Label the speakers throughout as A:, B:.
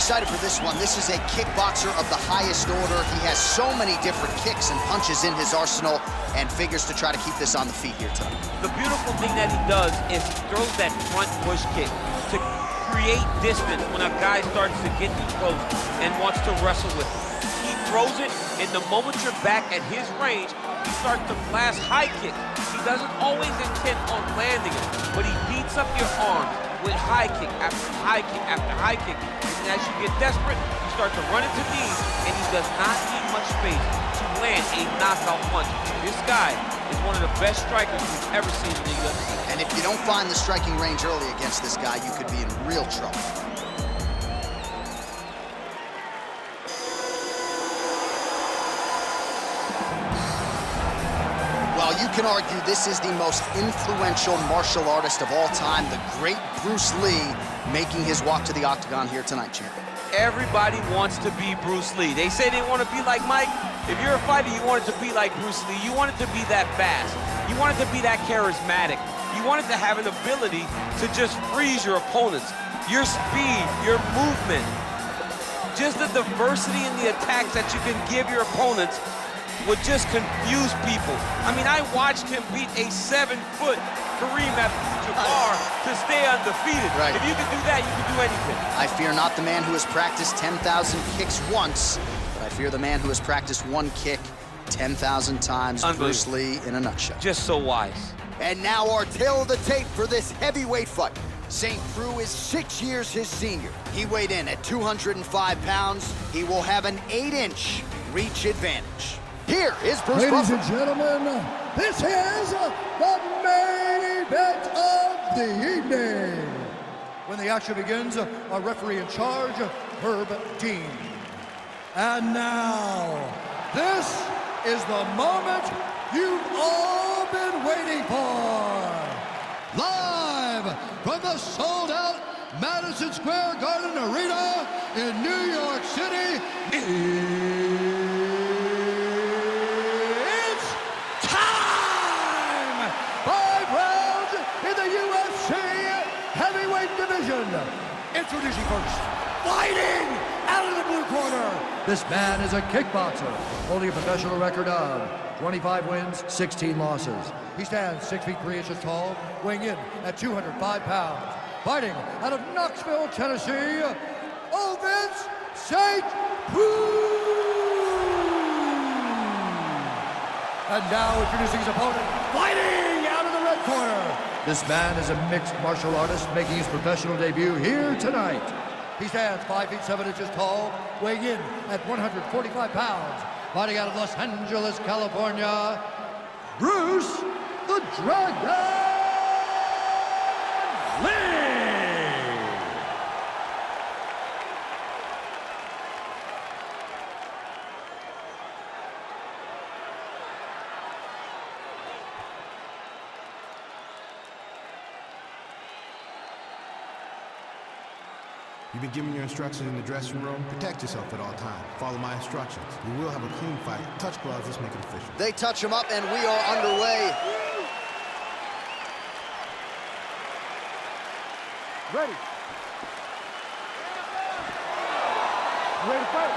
A: excited for this one. This is a kickboxer of the highest order. He has so many different kicks and punches in his arsenal and figures to try to keep this on the feet here tonight.
B: The beautiful thing that he does is he throws that front push kick to create distance when a guy starts to get too close and wants to wrestle with him. He throws it, and the moment you're back at his range, he starts to blast high kicks. He doesn't always intend on landing it, but he beats up your arms with high kick after high kick after high kick. And as you get desperate, you start to run into knees, and he does not need much space to land a knockout punch. This guy is one of the best strikers we've ever seen in the UFC.
A: And if you don't find the striking range early against this guy, you could be in real trouble. Well, you can argue this is the most influential martial artist of all time, the great Bruce Lee, making his walk to the octagon here tonight, champ.
B: Everybody wants to be Bruce Lee. They say they want to be like Mike. If you're a fighter, you want it to be like Bruce Lee. You want it to be that fast. You want it to be that charismatic. You want it to have an ability to just freeze your opponents. Your speed, your movement, just the diversity in the attacks that you can give your opponents would just confuse people. I mean, I watched him beat a 7-foot Kareem Abdul-Jabbar to stay undefeated.
A: Right.
B: If you can do that, you can do anything.
A: I fear not the man who has practiced 10,000 kicks once, but I fear the man who has practiced one kick 10,000 times. Bruce Lee in a nutshell.
B: Just so wise.
A: And now our tail of the tape for this heavyweight fight. St. Preux is 6 years his senior. He weighed in at 205 pounds. He will have an 8-inch reach advantage. Here is Bruce.
C: Ladies and gentlemen, this is the main event of the evening. When the action begins, our referee in charge, Herb Dean. And now, this is the moment you've all been waiting for. Live from the sold-out Madison Square Garden Arena in New York City, it's time! 5 rounds in the UFC heavyweight division. Introducing first, fighting out of the blue corner. This man is a kickboxer, holding a professional record of 25 wins, 16 losses. He stands 6 feet 3 inches tall, weighing in at 205 pounds. Fighting out of Knoxville, Tennessee, OvinceSaint. And now introducing his opponent, fighting out of the red corner. This man is a mixed martial artist making his professional debut here tonight. He stands 5 feet 7 inches tall, weighing in at 145 pounds. Fighting out of Los Angeles, California, Bruce the Dragon Lee!
D: You've been given your instructions in the dressing room. Protect yourself at all times. Follow my instructions. We will have a clean fight. Touch gloves, let's make it official.
A: They touch him up and we are underway.
C: Ready. Ready to fight.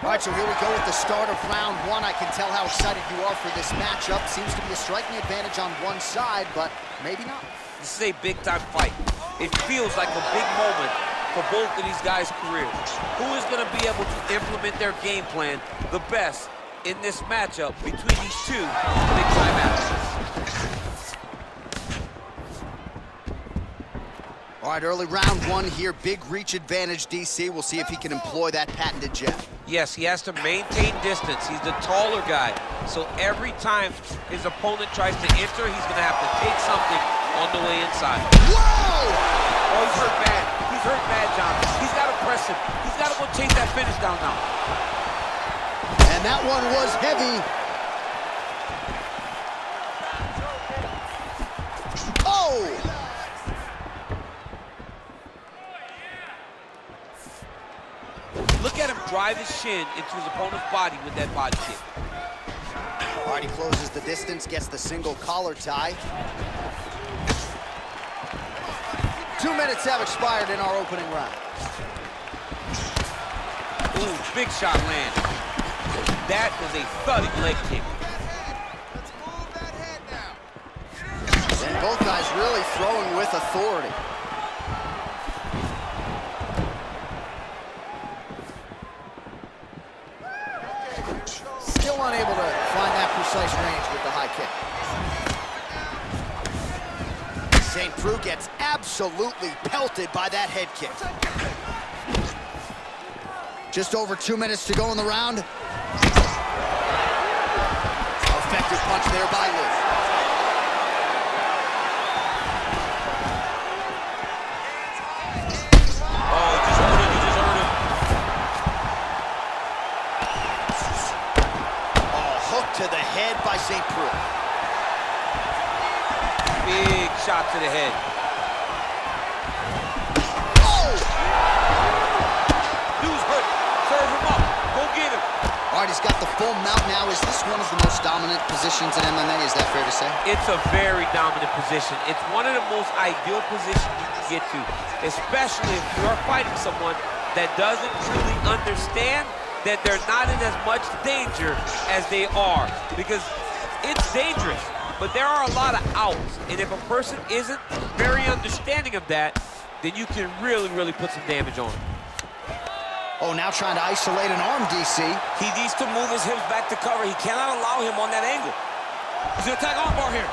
A: All right, so here we go with the start of round 1. I can tell how excited you are for this matchup. Seems to be a striking advantage on one side, but maybe not.
B: This is a big-time fight. It feels like a big moment for both of these guys' careers. Who is going to be able to implement their game plan the best in this matchup between these two big-time athletes?
A: All right, early round 1 here. Big reach advantage, DC. We'll see if he can employ that patented jab.
B: Yes, he has to maintain distance. He's the taller guy. So every time his opponent tries to enter, he's going to have to take something on the way inside.
A: Whoa!
B: Oh, he's hurt bad. He's hurt bad, John. He's got to press him. He's got to go chase that finish down now.
A: And that one was heavy. Oh!
B: Look at him drive his shin into his opponent's body with that body kick.
A: All right, he closes the distance, gets the single collar tie. 2 minutes have expired in our opening round.
B: Ooh, big shot land. That was a thudding leg kick.
A: And both guys really throwing with authority. Still unable to find that precise range with the high kick. St. Preux gets absolutely pelted by that head kick. Just over 2 minutes to go in the round. Effective punch there by Lee.
B: Oh, he just hurt him, he just hurt him.
A: Oh, hook to the head by St. Preux.
B: Big shot to the head.
A: All right, he's got the full mount now. Is this one of the most dominant positions in MMA? Is that fair to say?
B: It's a very dominant position. It's one of the most ideal positions you can get to, especially if you're fighting someone that doesn't truly understand that they're not in as much danger as they are. Because it's dangerous, but there are a lot of outs. And if a person isn't very understanding of that, then you can really, really put some damage on them.
A: Oh, now trying to isolate an arm, DC.
E: He needs to move his hips back to cover. He cannot allow him on that angle. He's gonna attack arm bar here.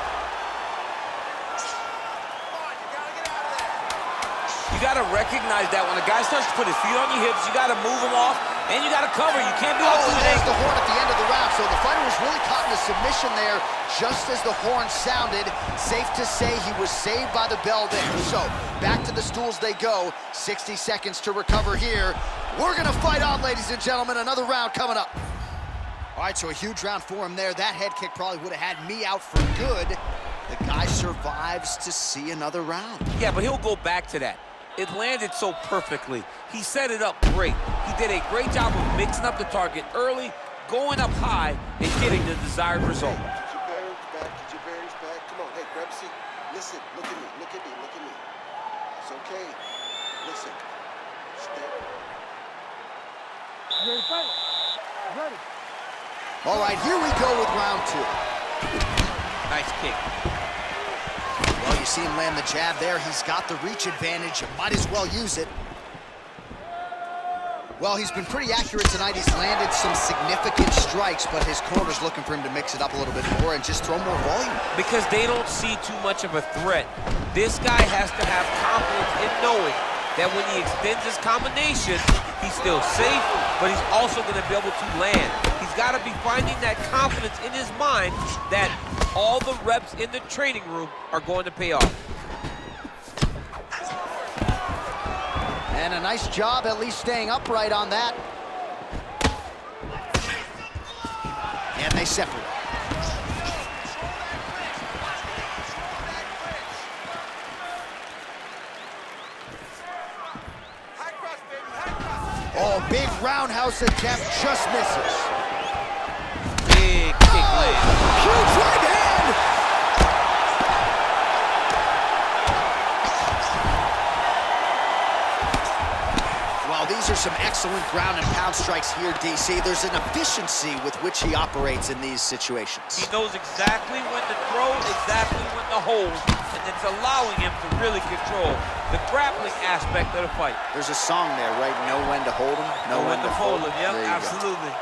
E: You gotta recognize that when a guy starts to put his feet on your hips, you gotta move him off, and you gotta cover. You can't do it.
A: Oh, and there's the horn at the end of the round. So the fighter was really caught in a submission there just as the horn sounded. Safe to say he was saved by the bell there. So back to the stools they go. 60 seconds to recover here. We're gonna fight on, ladies and gentlemen. Another round coming up. All right, so a huge round for him there. That head kick probably would have had me out for good. The guy survives to see another round.
B: Yeah, but he'll go back to that. It landed so perfectly. He set it up great. He did a great job of mixing up the target early, going up high, and getting the desired result.
F: Get your bearings back, get your bearings back. Come on, hey, grab a seat. Listen, look at me, look at me, look at me. It's okay. Listen. Step.
C: Ready to fight? Ready.
A: All right, here we go with round 2.
B: Nice kick.
A: Well, you see him land the jab there. He's got the reach advantage. You might as well use it. Well, he's been pretty accurate tonight. He's landed some significant strikes, but his corner's looking for him to mix it up a little bit more and just throw more volume.
B: Because they don't see too much of a threat. This guy has to have confidence in knowing that when he extends his combination, he's still safe, but he's also going to be able to land. He's got to be finding that confidence in his mind that all the reps in the training room are going to pay off.
A: And a nice job at least staying upright on that. And they separate. Oh, big roundhouse attempt, just misses.
B: Big kick land.
A: Huge right hand! Well, these are some excellent ground and pound strikes here, DC. There's an efficiency with which he operates in these situations.
B: He knows exactly when to throw, exactly when to hold, and it's allowing him to really control the grappling aspect of the fight.
A: There's a song there, right? Know when to hold him, know when to fold him.
B: Yep,
A: There you go.
B: absolutely.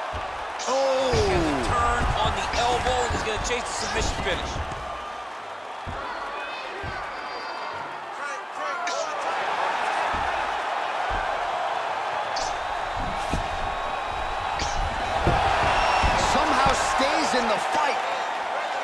A: Oh!
B: He's gonna turn on the elbow, and he's gonna chase the submission finish.
A: Somehow stays in the fight.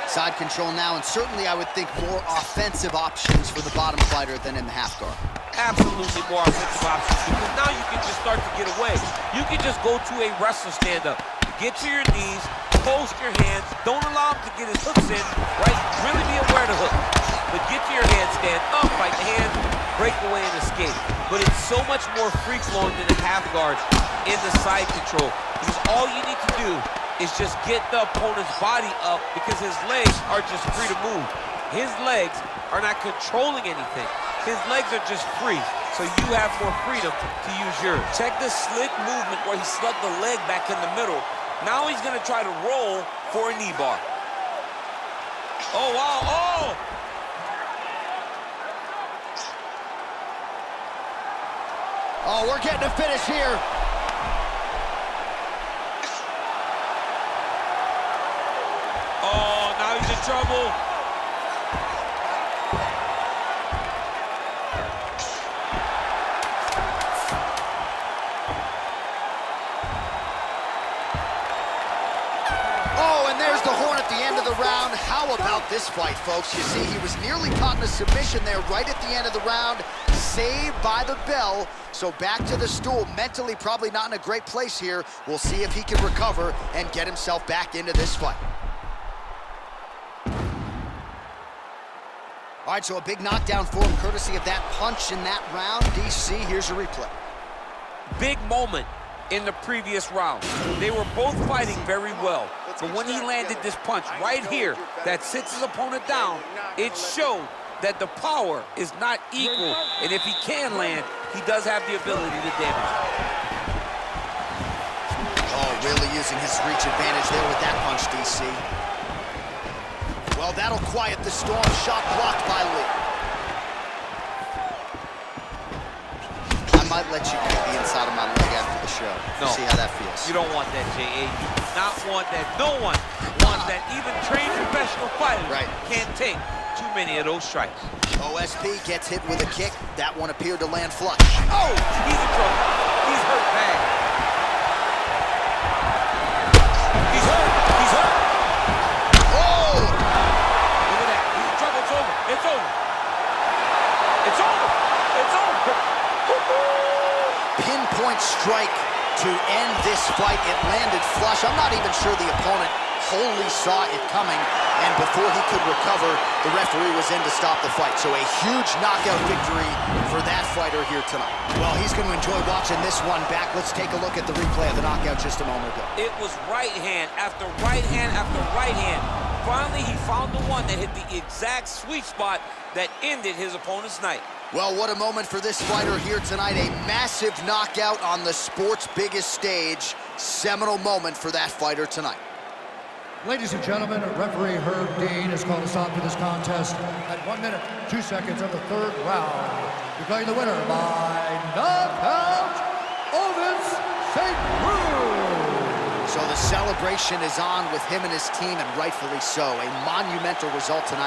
A: Side control now, and certainly I would think more offensive options for the bottom fighter than in the half guard.
B: Absolutely more offensive options, because now you can just start to get away. You can just go to a wrestler stand-up. Get to your knees, post your hands, don't allow him to get his hooks in, right? Really be aware of the hook. But get to your handstand, up, fight the hand, break away and escape. But it's so much more free-flowing than a half guard in the side control. Because all you need to do is just get the opponent's body up, because his legs are just free to move. His legs are not controlling anything. his legs are just free, so you have more freedom to use yours.
E: Check the slick movement where he slugged the leg back in the middle. Now he's gonna try to roll for a knee bar. Oh, wow, oh!
A: Oh, we're getting a finish here.
B: Oh, now he's in trouble.
A: Oh, and there's the horn at the end of the round. How about this fight, folks? You see, he was nearly caught in a submission there right at the end of the round. Saved by the bell. So back to the stool. Mentally probably not in a great place here. We'll see if he can recover and get himself back into this fight. All right, so a big knockdown for him, courtesy of that punch in that round. DC, here's a replay.
E: Big moment in the previous round. They were both fighting very well, but when he landed this punch right here that sits his opponent down, it showed that the power is not equal, and if he can land, he does have the ability to damage.
A: Oh, really using his reach advantage there with that punch, DC. Well, that'll quiet the storm. Shot blocked by Lee. I might let you kick the inside of my leg after the show.
B: No.
A: See how that feels.
B: You don't want that, J.A. You do not want that. No one wants that. Even trained professional fighters can't take too many of those strikes.
A: OSP gets hit with a kick. That one appeared to land flush.
B: Oh, he's in trouble. He's hurt bad.
E: He's hurt. He's hurt.
A: Oh!
E: Look at that. He's in trouble. It's over. It's over. It's over. It's over.
A: Pinpoint strike to end this fight. It landed flush. I'm not even sure the opponent wholly saw it coming, and before he could recover, the referee was in to stop the fight. So a huge knockout victory for that fighter here tonight. Well, he's going to enjoy watching this one back. Let's take a look at the replay of the knockout just a moment ago.
E: It was right hand after right hand after right hand. Finally, he found the one that hit the exact sweet spot that ended his opponent's night.
A: Well, what a moment for this fighter here tonight. A massive knockout on the sport's biggest stage. Seminal moment for that fighter tonight.
C: Ladies and gentlemen, referee Herb Dean has called a stop to this contest at 1 minute, 2 seconds of the third round. Declaring the winner by knockout, OvinceSaint.
A: So the celebration is on with him and his team, and rightfully so. A monumental result tonight.